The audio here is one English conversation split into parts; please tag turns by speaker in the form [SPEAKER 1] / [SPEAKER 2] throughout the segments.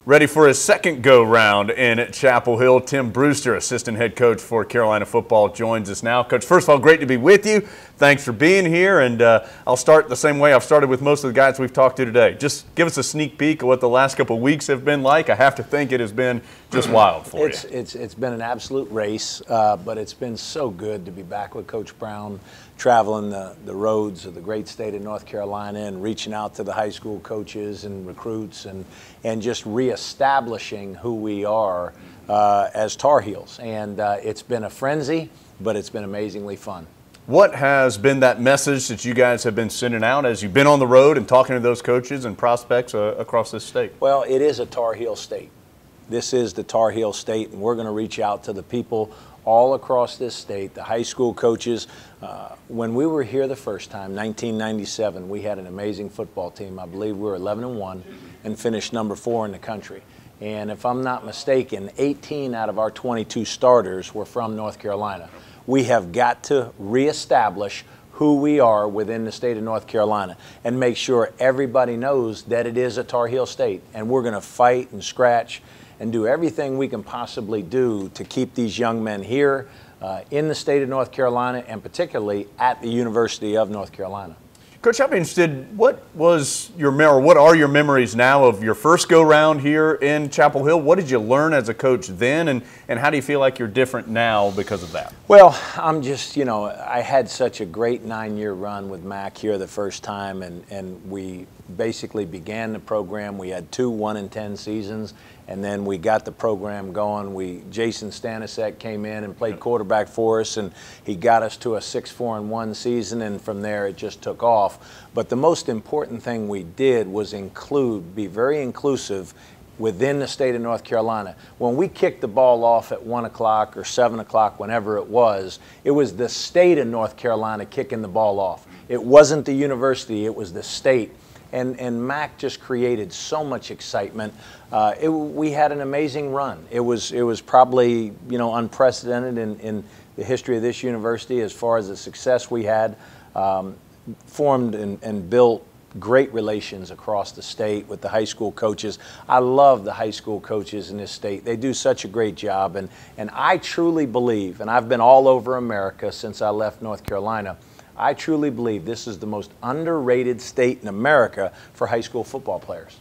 [SPEAKER 1] Ready for his second go-round in Chapel Hill. Tim Brewster, assistant head coach for Carolina football, joins us now. Coach, first of all, great to be with you. Thanks for being here, and I'll start the same way I've started with most of the guys we've talked to today. Just give us a sneak peek of what the last couple of weeks have been like. I have to think it has been just wild for you.
[SPEAKER 2] It's been an absolute race, but it's been so good to be back with Coach Brown, traveling the roads of the great state of North Carolina and reaching out to the high school coaches and recruits and just reestablishing who we are as Tar Heels. And it's been a frenzy, but it's been amazingly fun.
[SPEAKER 1] What has been that message that you guys have been sending out as you've been on the road and talking to those coaches and prospects across this state?
[SPEAKER 2] Well, it is a Tar Heel state. This is the Tar Heel state, and we're going to reach out to the people all across this state, the high school coaches. When we were here the first time, 1997, we had an amazing football team. I believe we were 11-1 and finished number 4 in the country. And if I'm not mistaken, 18 out of our 22 starters were from North Carolina. We have got to reestablish who we are within the state of North Carolina and make sure everybody knows that it is a Tar Heel state. And we're going to fight and scratch and do everything we can possibly do to keep these young men here in the state of North Carolina and particularly at the University of North Carolina.
[SPEAKER 1] Coach, I'd be interested, what are your memories now of your first go-round here in Chapel Hill? What did you learn as a coach then, and how do you feel like you're different now because of that?
[SPEAKER 2] Well, I'm just, I had such a great 9-year run with Mac here the first time, and we basically began the program. We had 2 1-10 seasons, and then we got the program going. Jason Stanisek came in and played quarterback for us, and he got us to a 6-4-1 season, and from there it just took off. But the most important thing we did was be very inclusive within the state of North Carolina. When we kicked the ball off at 1 o'clock or 7 o'clock, whenever it was the state of North Carolina kicking the ball off. It wasn't the university, it was the state. And Mac just created so much excitement. We had an amazing run. It was probably unprecedented in the history of this university as far as the success we had. Formed and built great relations across the state with the high school coaches. I love the high school coaches in this state. They do such a great job, and I truly believe, and I've been all over America since I left North Carolina, I truly believe this is the most underrated state in America for high school football players.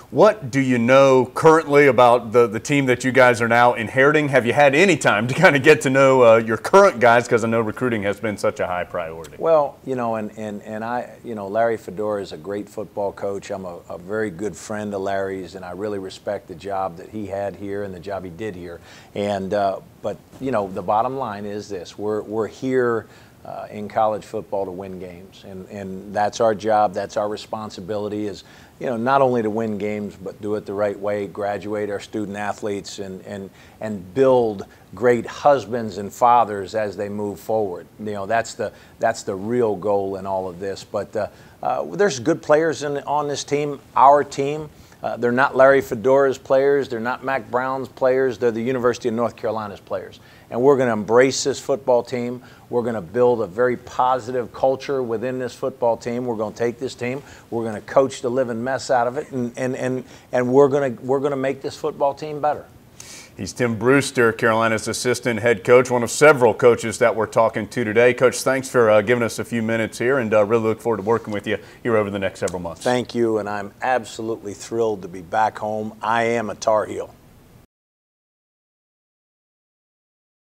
[SPEAKER 1] What do you know currently about the team that you guys are now inheriting? Have you had any time to kind of get to know your current guys, because I know recruiting has been such a high priority?
[SPEAKER 2] Well, Larry Fedora is a great football coach. I'm a very good friend of Larry's, and I really respect the job that he had here and the job he did here. And but the bottom line is this: we're here in college football to win games, and that's our job. That's our responsibility, is not only to win games but do it the right way, graduate our student athletes, and build great husbands and fathers as they move forward. That's the real goal in all of this. But there's good players on this team, our team. They're not Larry Fedora's players. They're not Mac Brown's players. They're the University of North Carolina's players. And we're going to embrace this football team. We're going to build a very positive culture within this football team. We're going to take this team. We're going to coach the living mess out of it, and we're going to make this football team better.
[SPEAKER 1] He's Tim Brewster, Carolina's assistant head coach, one of several coaches that we're talking to today. Coach, thanks for giving us a few minutes here, and really look forward to working with you here over the next several months.
[SPEAKER 2] Thank you, and I'm absolutely thrilled to be back home. I am a Tar Heel.